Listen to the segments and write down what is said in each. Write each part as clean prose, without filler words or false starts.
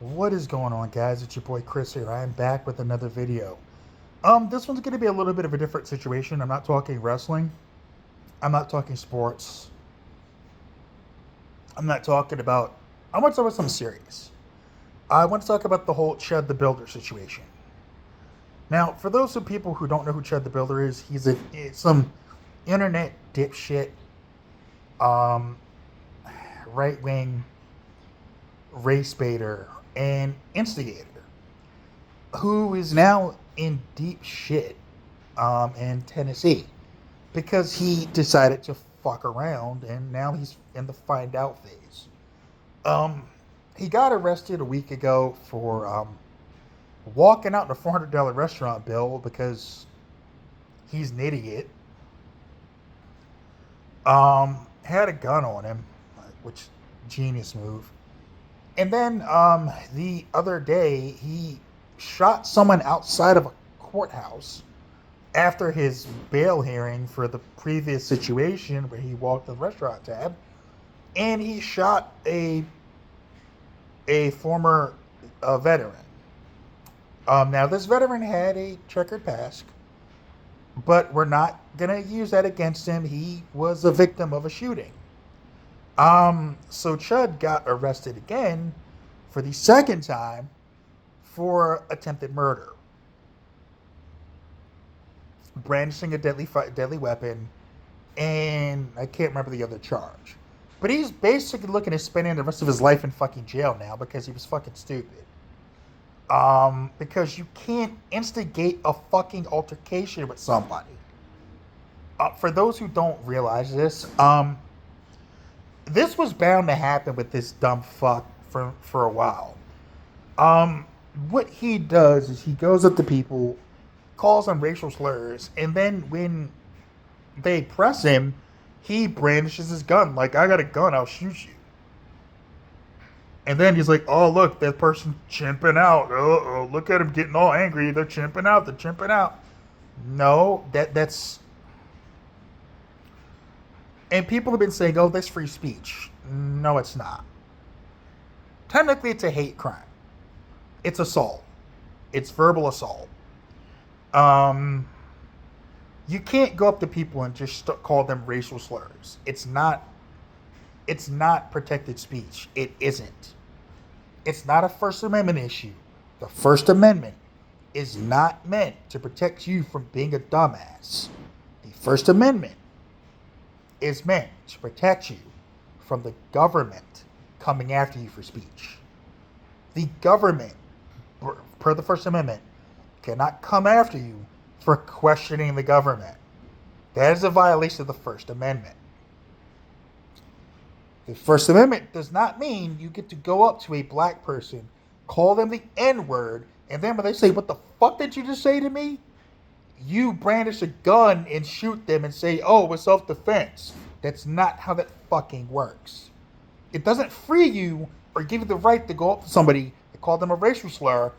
What is going on, guys? It's your boy Chris here. I am back with another video. This one's going to be a little bit of a different situation. I'm not talking wrestling. I'm not talking sports. I'm not talking about. I want to talk about something serious. I want to talk about the whole Chud the Builder situation. Now, for those of people who don't know who Chud the Builder is, some internet dipshit, um, right wing race baiter and instigator who is now in deep shit in Tennessee because he decided to fuck around and now he's in the find out phase. Um, he got arrested a week ago for walking out in a $400 restaurant bill because he's an idiot. Had a gun on him, which genius move. And then the other day, he shot someone outside of a courthouse after his bail hearing for the previous situation where he walked the restaurant tab, and he shot a former veteran. Now, this veteran had a checkered past, but we're not gonna use that against him. He was a victim of a shooting. So Chud got arrested again for the second time for attempted murder, brandishing a deadly weapon, and I can't remember the other charge. But he's basically looking at spending the rest of his life in fucking jail now because he was fucking stupid. Because you can't instigate a fucking altercation with somebody. For those who don't realize this, this was bound to happen with this dumb fuck for a while. What he does is he goes up to people, calls them racial slurs, and then when they press him, he brandishes his gun like, "I got a gun, I'll shoot you." And then he's like, "Oh, look, that person chimping out. Oh, look at him getting all angry. They're chimping out. They're chimping out." No, that's. And people have been saying, "Oh, that's free speech." No, it's not. Technically, it's a hate crime. It's assault. It's verbal assault. Um, you can't go up to people and just call them racial slurs. It's not. It's not protected speech. It isn't. It's not a First Amendment issue. The First Amendment is not meant to protect you from being a dumbass. The First Amendment is meant to protect you from the government coming after you for speech. The government, per the First Amendment, cannot come after you for questioning the government. That is a violation of the First Amendment. The First Amendment does not mean you get to go up to a black person, call them the N-word, and then when they say, "What the fuck did you just say to me?" you brandish a gun and shoot them and say, "Oh, it's self-defense." That's not how that fucking works. It doesn't free you or give you the right to go up to somebody and call them a racial slur,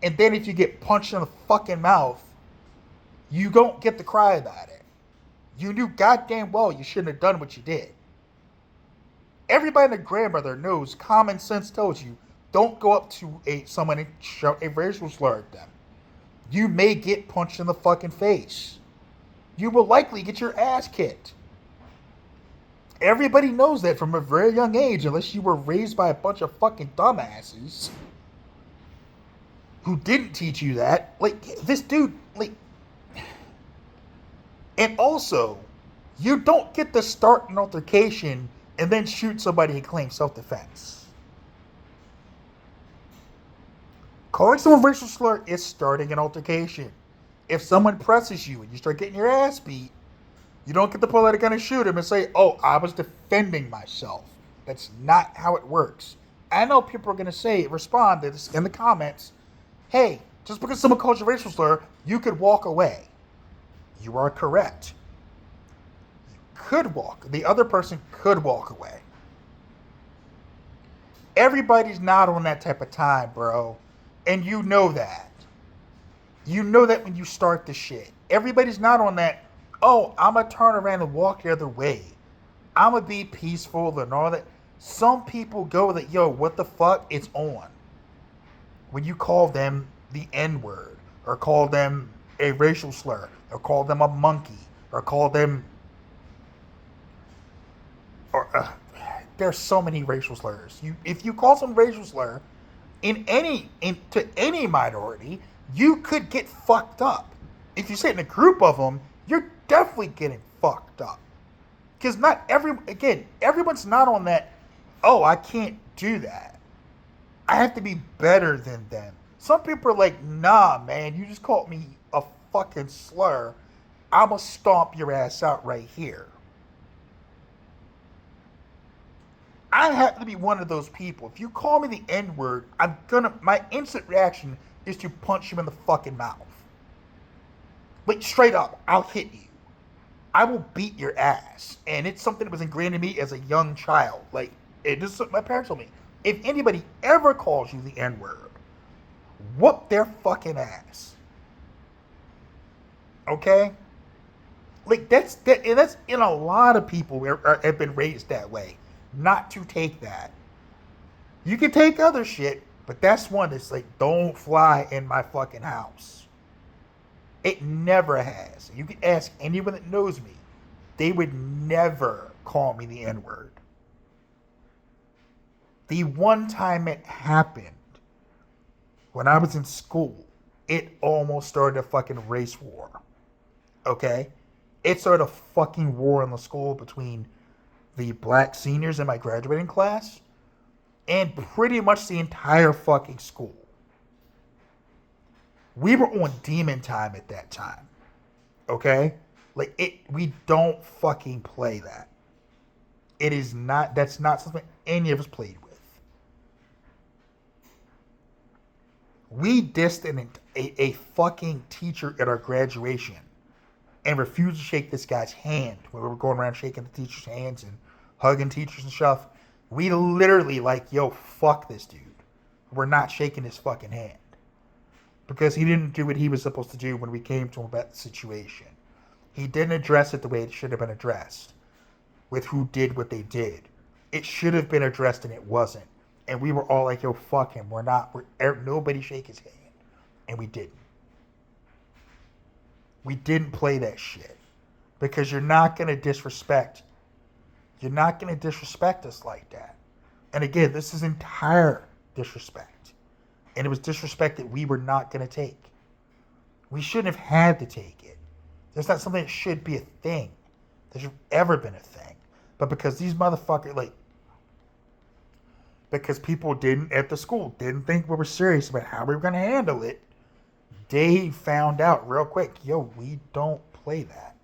and then if you get punched in the fucking mouth, you don't get to cry about it. You knew goddamn well you shouldn't have done what you did. Everybody and their grandmother knows, common sense tells you, don't go up to someone and shout a racial slur at them. You may get punched in the fucking face. You will likely get your ass kicked. Everybody knows that from a very young age, unless you were raised by a bunch of fucking dumbasses who didn't teach you that. Like, this dude, like... And also, you don't get to start an altercation and then shoot somebody and claim self-defense. Calling someone racial slur is starting an altercation. If someone presses you and you start getting your ass beat, you don't get to pull out a gun and shoot him and say, "Oh, I was defending myself." That's not how it works. I know people are going to respond to this in the comments, "Hey, just because someone calls you a racial slur, you could walk away." You are correct. The other person could walk away. Everybody's not on that type of time, bro. And you know that. You know that when you start the shit. Everybody's not on that, "Oh, I'm going to turn around and walk the other way. I'm going to be peaceful and all that." Some people go that, "Yo, what the fuck? It's on." when you call them the N-word, or call them a racial slur, or call them a monkey, or call them, or there's so many racial slurs. If you call some racial slur to any minority, you could get fucked up. If you say it in a group of them, you're definitely getting fucked up. Because everyone's not on that, oh, I can't do that. I have to be better than them. Some people are like, nah, man, you just called me a fucking slur. I'm going to stomp your ass out right here. I have to be one of those people. If you call me the N-word, my instant reaction is to punch you in the fucking mouth. Like, straight up, I'll hit you. I will beat your ass. And it's something that was ingrained in me as a young child. Like, this is what my parents told me. If anybody ever calls you the N-word, whoop their fucking ass. Okay? Like, that's in a lot of people have been raised that way. Not to take that. You can take other shit, but that's one that's like, don't fly in my fucking house. It never has. You can ask anyone that knows me. They would never call me the N-word. The one time it happened, when I was in school, it almost started a fucking race war. Okay? It started a fucking war in the school between the black seniors in my graduating class and pretty much the entire fucking school. We were on demon time at that time. Okay? We don't fucking play that. That's not something any of us played with. We dissed a fucking teacher at our graduation and refused to shake this guy's hand when we were going around shaking the teachers' hands and hugging teachers and stuff. We literally yo, fuck this dude. We're not shaking his fucking hand. Because he didn't do what he was supposed to do when we came to him about the situation. He didn't address it the way it should have been addressed. With who did what they did. It should have been addressed and it wasn't. And we were all like, yo, fuck him. Nobody shake his hand. And we didn't. We didn't play that shit. Because you're not going to disrespect. You're not going to disrespect us like that. And again, this is entire disrespect. And it was disrespect that we were not going to take. We shouldn't have had to take it. There's not something that should be a thing. That should have ever been a thing. But because these motherfuckers, because people at the school didn't think we were serious about how we were going to handle it, they found out real quick, yo, we don't play that.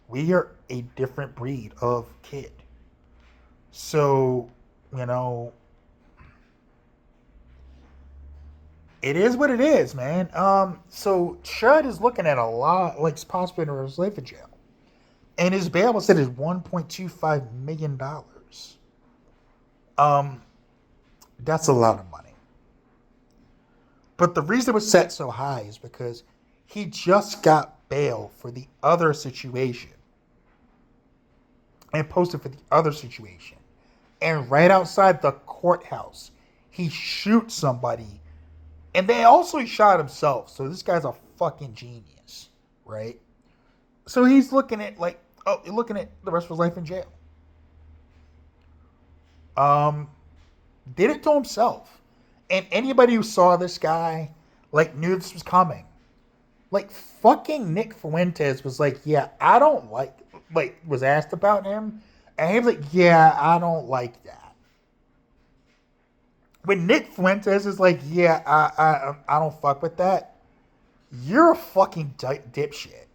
We are a different breed of kid. So, it is what it is, man. So Chud is looking at a lot, possibly in his life in jail. And his bail was set at $1.25 million. That's a lot of money. But the reason it was set so high is because he just got bail for the other situation. And posted for the other situation. And right outside the courthouse, he shoots somebody. And they also shot himself. So this guy's a fucking genius. Right? So he's looking at the rest of his life in jail. Did it to himself. And anybody who saw this guy, knew this was coming. Fucking Nick Fuentes was yeah, I don't was asked about him. And he was yeah, I don't like that. When Nick Fuentes is yeah, I don't fuck with that, you're a fucking dipshit.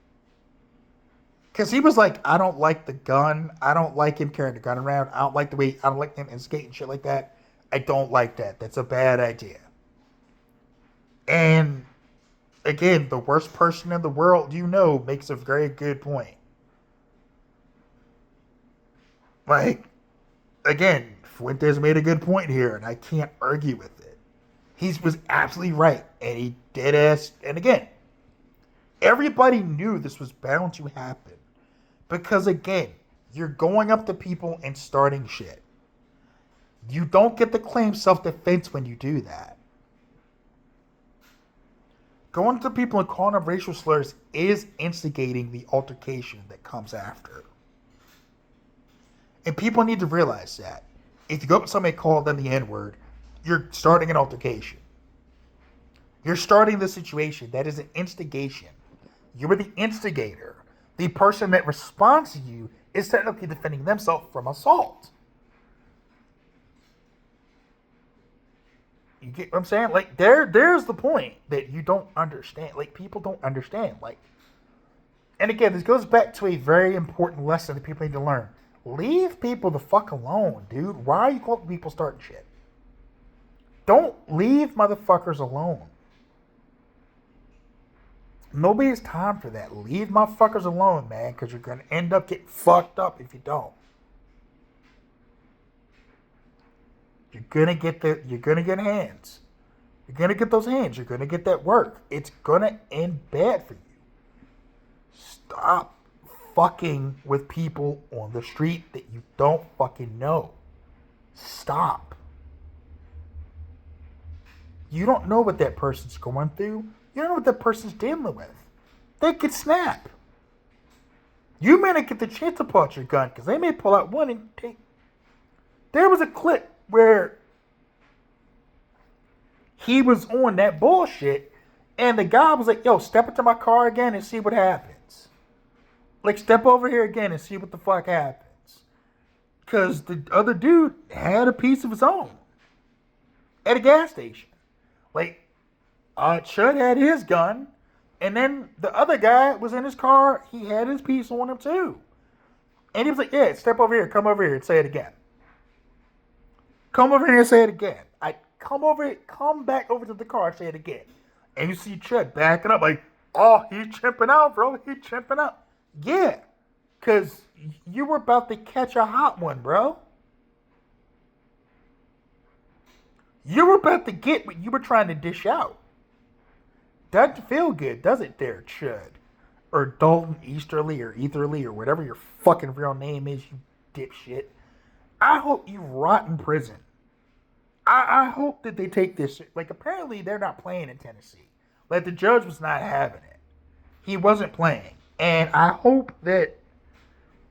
Because he was I don't like the gun. I don't like him carrying the gun around. I don't like him instigating shit like that. I don't like that. That's a bad idea. And, again, the worst person in the world makes a very good point. Again, Fuentes made a good point here, and I can't argue with it. He was absolutely right, and he dead ass. And again, everybody knew this was bound to happen. Because, again, you're going up to people and starting shit. You don't get to claim self-defense when you do that. Going to people and calling them racial slurs is instigating the altercation that comes after. And people need to realize that. If you go up to somebody and call them the N-word, you're starting an altercation. You're starting the situation. That is an instigation. You were the instigator. The person that responds to you is technically defending themselves from assault. You get what I'm saying? Like, there's the point that you don't understand. Like, people don't understand. Like, and again, this goes back to a very important lesson that people need to learn. Leave people the fuck alone, dude. Why are you calling people starting shit? Don't leave motherfuckers alone. Nobody has time for that. Leave motherfuckers alone, man, because you're going to end up getting fucked up if you don't. You're gonna get hands. You're gonna get those hands. You're gonna get that work. It's gonna end bad for you. Stop fucking with people on the street that you don't fucking know. Stop. You don't know what that person's going through. You don't know what that person's dealing with. They could snap. You may not get the chance to pull out your gun because they may pull out one and take. There was a clip where he was on that bullshit and the guy was like, yo, step into my car again and see what happens. Like, step over here again and see what the fuck happens. Because the other dude had a piece of his own at a gas station. Like, Chud had his gun, and then the other guy was in his car. He had his piece on him too. And he was like, yeah, step over here, come over here and say it again. Come over here and say it again. Come back over to the car and say it again. And you see Chud backing up like, oh, he's chimping out, bro. He's chimping out. Yeah, because you were about to catch a hot one, bro. You were about to get what you were trying to dish out. Doesn't feel good, does it there, Chud? Or Dalton Easterly or Etherly or whatever your fucking real name is, you dipshit. I hope you rot in prison. I hope that they take this. Like, apparently they're not playing in Tennessee. Like, the judge was not having it. He wasn't playing. And I hope that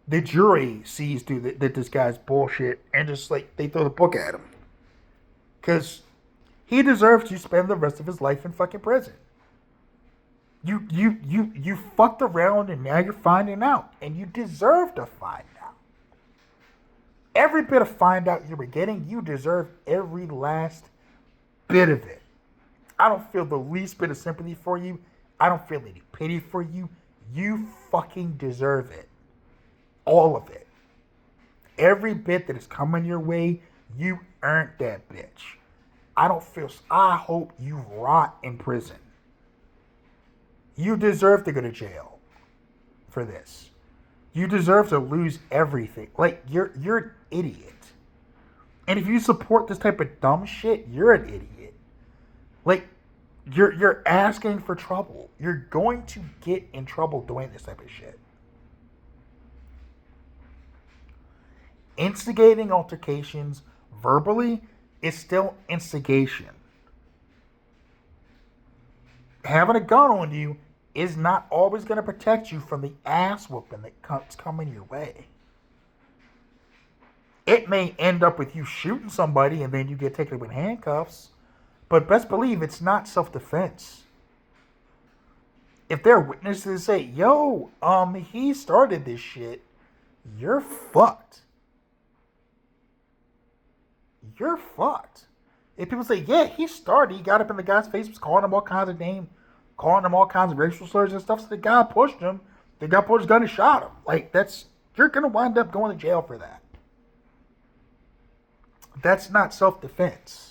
the jury sees through that this guy's bullshit and just, like, they throw the book at him. Because he deserves to spend the rest of his life in fucking prison. You fucked around and now you're finding out. And you deserve to find out. Every bit of find out you were getting, you deserve every last bit of it. I don't feel the least bit of sympathy for you. I don't feel any pity for you. You fucking deserve it. All of it. Every bit that is coming your way, you earned that bitch. I hope you rot in prison. You deserve to go to jail for this. You deserve to lose everything. Like, you're an idiot. And if you support this type of dumb shit, you're an idiot. Like, you're asking for trouble. You're going to get in trouble doing this type of shit. Instigating altercations verbally is still instigation. Having a gun on you is not always going to protect you from the ass whooping that's coming your way. It may end up with you shooting somebody and then you get taken with handcuffs. But best believe it's not self-defense. If there are witnesses that say, yo, he started this shit, you're fucked. You're fucked. If people say, yeah, he got up in the guy's face, was calling him all kinds of names, calling him all kinds of racial slurs and stuff, so the guy pushed him, the guy pulled his gun and shot him. Like, you're going to wind up going to jail for that. That's not self-defense.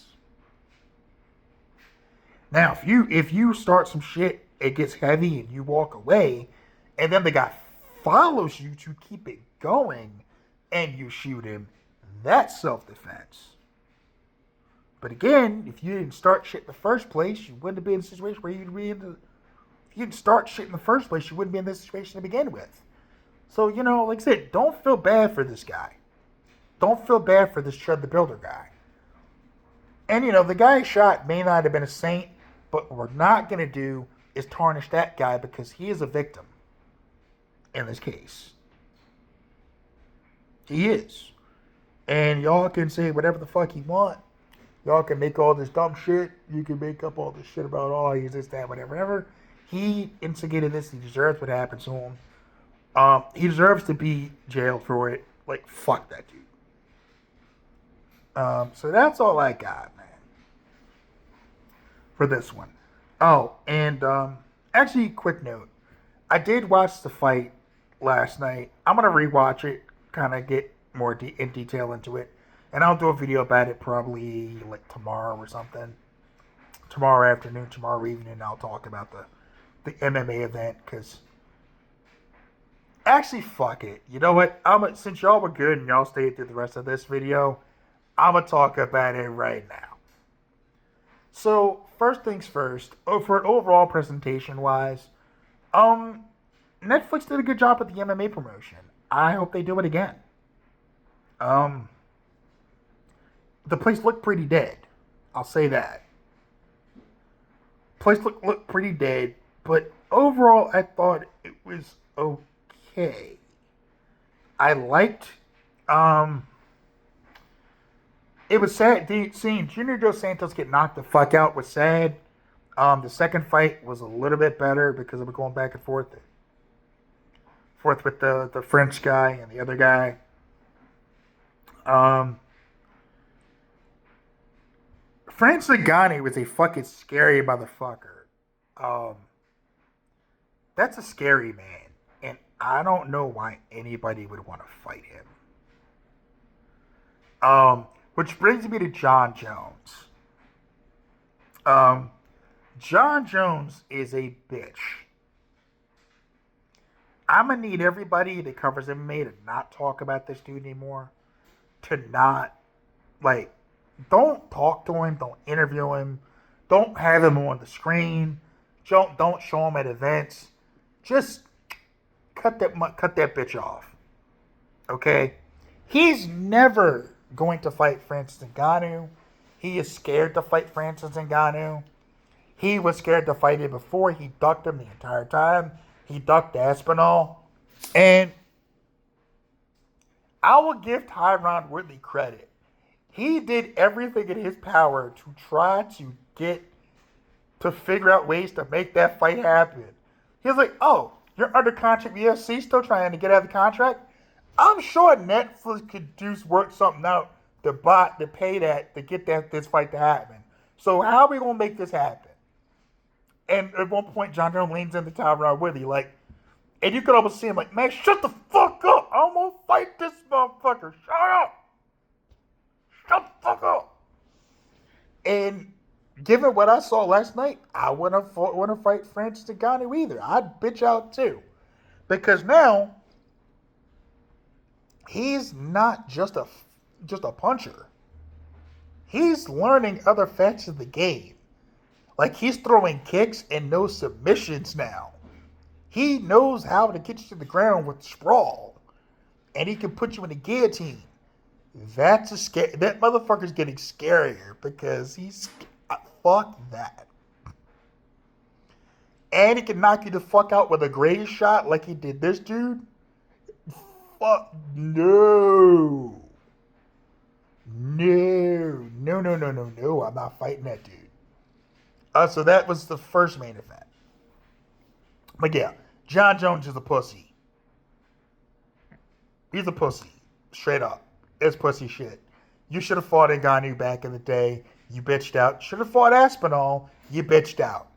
Now, if you start some shit, it gets heavy and you walk away, and then the guy follows you to keep it going, and you shoot him, that's self-defense. But again, if you didn't start shit in the first place, you wouldn't be in a situation where you'd be in the... If you didn't start shit in the first place, you wouldn't be in this situation to begin with. So, like I said, don't feel bad for this guy. Don't feel bad for this Chud the Builder guy. And, the guy shot may not have been a saint, but what we're not going to do is tarnish that guy because he is a victim in this case. He is. And y'all can say whatever the fuck you want. Y'all can make all this dumb shit. You can make up all this shit about, oh, he's this, that, whatever. He instigated this. He deserves what happened to him. He deserves to be jailed for it. Like, fuck that dude. So that's all I got, man, for this one. Oh, and actually, quick note. I did watch the fight last night. I'm going to rewatch it, kind of get more in detail into it. And I'll do a video about it probably like tomorrow or something. Tomorrow afternoon, tomorrow evening, I'll talk about the MMA event. Because, actually, fuck it. You know what? Since y'all were good and y'all stayed through the rest of this video, I'm going to talk about it right now. So, first things first, for an overall presentation-wise, Netflix did a good job with the MMA promotion. I hope they do it again. The place looked pretty dead. I'll say that. Place looked pretty dead, but overall, I thought it was okay. I liked, it was sad. Seeing Junior Dos Santos get knocked the fuck out was sad. The second fight was a little bit better because it was going back and forth with the French guy and the other guy. Francis Ngannou was a fucking scary motherfucker. That's a scary man, and I don't know why anybody would want to fight him. Which brings me to John Jones. John Jones is a bitch. I'm going to need everybody that covers MMA to not talk about this dude anymore. To not, like, don't talk to him. Don't interview him. Don't have him on the screen. Don't show him at events. Just cut that bitch off. Okay? He's never going to fight Francis Ngannou. He is scared to fight Francis Ngannou. He was scared to fight him before. He ducked him the entire time. He ducked Aspinall. And I will give Tyron Woodley credit. He did everything in his power to try to figure out ways to make that fight happen. He was like, oh, you're under contract with UFC, still trying to get out of the contract? I'm sure Netflix could work something out to pay that, to get this fight to happen. So how are we going to make this happen? And at one point, John Jones leans into Tyron Woodley, like, and you could almost see him like, man, shut the fuck up. I'm going to fight this motherfucker. Shut up. Shut the fuck up. And given what I saw last night, I wouldn't want to fight Francis Ngannou either. I'd bitch out too. Because now, he's not just a puncher. He's learning other facets of the game. Like, he's throwing kicks and no submissions now. He knows how to get you to the ground with sprawl. And he can put you in a guillotine. That motherfucker's getting scarier because fuck that. And he can knock you the fuck out with a graze shot like he did this dude. Fuck no. No. I'm not fighting that dude. So that was the first main event. But yeah, John Jones is a pussy. He's a pussy. Straight up. It's pussy shit. You should have fought Ngannou back in the day. You bitched out. Should have fought Aspinall. You bitched out.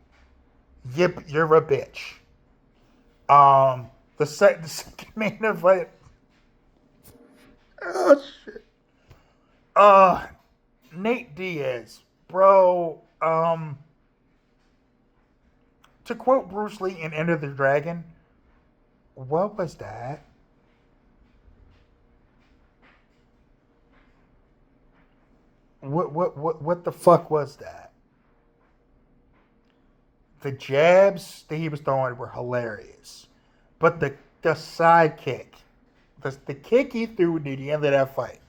You're a bitch. The second main event. Oh, shit. Nate Diaz. Bro, to quote Bruce Lee in Enter the Dragon, what was that? What the fuck was that? The jabs that he was throwing were hilarious. But the side kick, the kick he threw near the end of that fight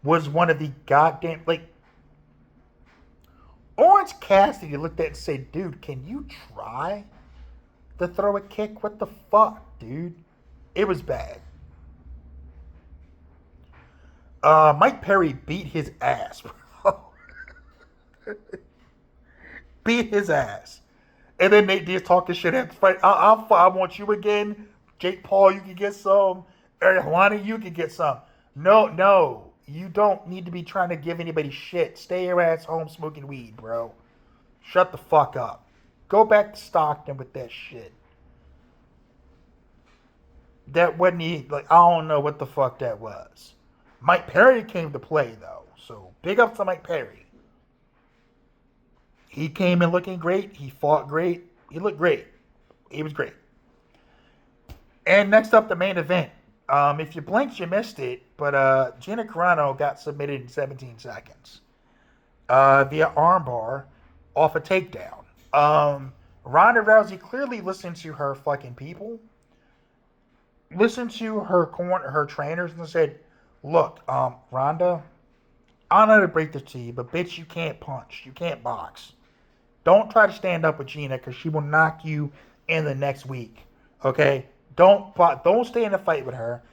was one of the goddamn, like, Orange Cassidy looked at it and said, dude, can you try to throw a kick? What the fuck, dude? It was bad. Mike Perry beat his ass, bro. Beat his ass. And then Nate Diaz talking shit at the fight. I want you again. Jake Paul, you can get some. Ariel Helwani, you can get some. No. You don't need to be trying to give anybody shit. Stay your ass home smoking weed, bro. Shut the fuck up. Go back to Stockton with that shit. That wasn't like, I don't know what the fuck that was. Mike Perry came to play, though. So, big up to Mike Perry. He came in looking great. He fought great. He looked great. He was great. And next up, the main event. If you blinked, you missed it. But Gina Carano got submitted in 17 seconds via armbar off a takedown. Ronda Rousey clearly listened to her fucking people. Listened to her trainers and said, look, Ronda, I don't know how to break this to you, but bitch, you can't punch. You can't box. Don't try to stand up with Gina because she will knock you in the next week. Okay? Don't stay in a fight with her.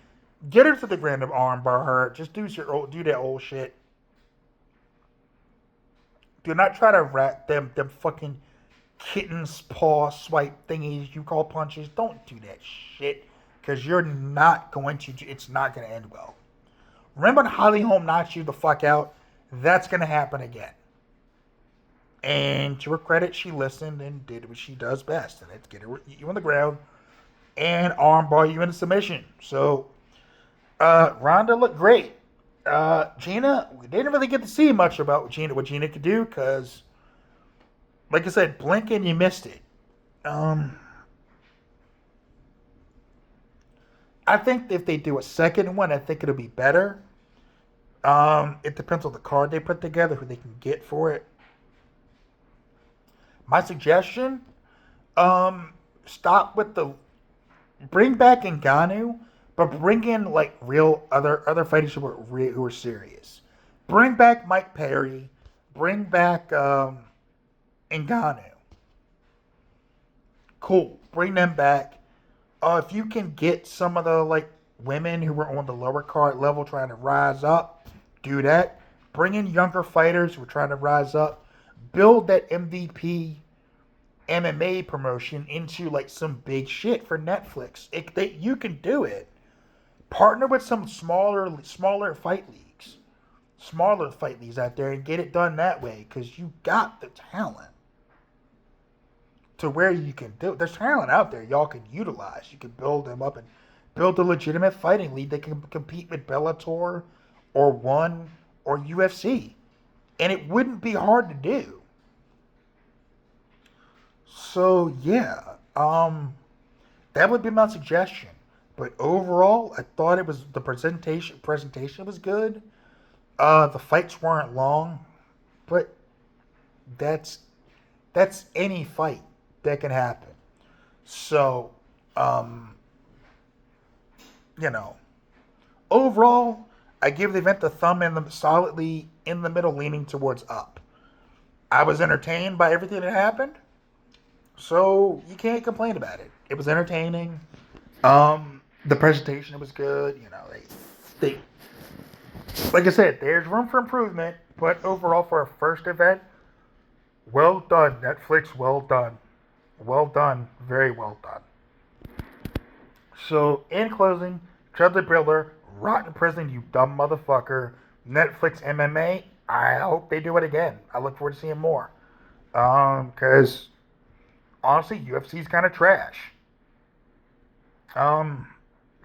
Get her to the ground and armbar her. Just do that old shit. Do not try to wrap them fucking kitten's paw swipe thingies you call punches. Don't do that shit because you're not going to. It's not going to end well. Remember when Holly Holm knocked you the fuck out? That's going to happen again. And to her credit, she listened and did what she does best. And that's get you on the ground and armbar you into submission. So, Ronda looked great. Gina, we didn't really get to see much about what Gina could do because, like I said, blink and you missed it. I think if they do a second one, I think it'll be better. It depends on the card they put together, who they can get for it. My suggestion, stop with bring back Ngannou, but bring in like real other fighters who are serious. Bring back Mike Perry, bring back Ngannou. Cool, bring them back. If you can get some of the like women who were on the lower card level trying to rise up, do that. Bring in younger fighters who are trying to rise up. Build that MVP MMA promotion into like some big shit for Netflix. You can do it. Partner with some smaller fight leagues. Smaller fight leagues out there and get it done that way because you got the talent to where you can do it. There's talent out there y'all can utilize. You can build them up and build a legitimate fighting league that can compete with Bellator or ONE or UFC. And it wouldn't be hard to do. So yeah, that would be my suggestion. But overall, I thought it was the presentation was good. The fights weren't long, but that's any fight that can happen. So, overall, I give the event the thumb solidly in the middle, leaning towards up. I was entertained by everything that happened. So you can't complain about it. It was entertaining. The presentation was good. They like I said, there's room for improvement. But overall, for a first event, well done, Netflix. Well done. Well done. Very well done. So in closing, Chud The Builder, rot in prison, you dumb motherfucker. Netflix MMA. I hope they do it again. I look forward to seeing more. Because honestly, UFC's kind of trash.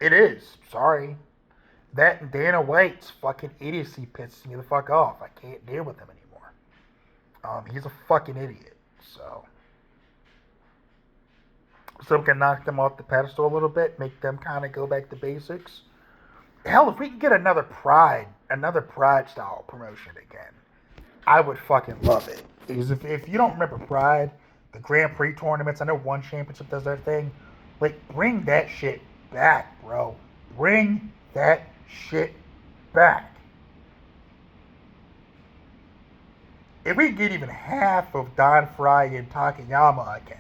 It is. Sorry. That and Dana White's fucking idiocy pisses me the fuck off. I can't deal with him anymore. He's a fucking idiot. So we can knock them off the pedestal a little bit, make them kind of go back to basics. Hell, if we can get another Pride style promotion again, I would fucking love it. Because if you don't remember Pride, the Grand Prix tournaments, I know One Championship does their thing. Like, bring that shit back, bro. Bring that shit back. if we get even half of Don Fry and Takayama again,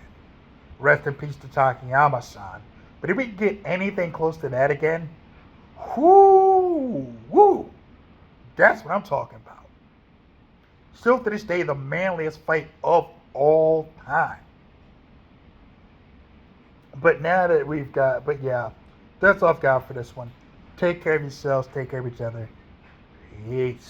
rest in peace to Takayama-san. But if we get anything close to that again, whoo, that's what I'm talking about. Still to this day, the manliest fight of all time. But now that but yeah, that's all I've got for this one. Take care of yourselves, take care of each other. Peace.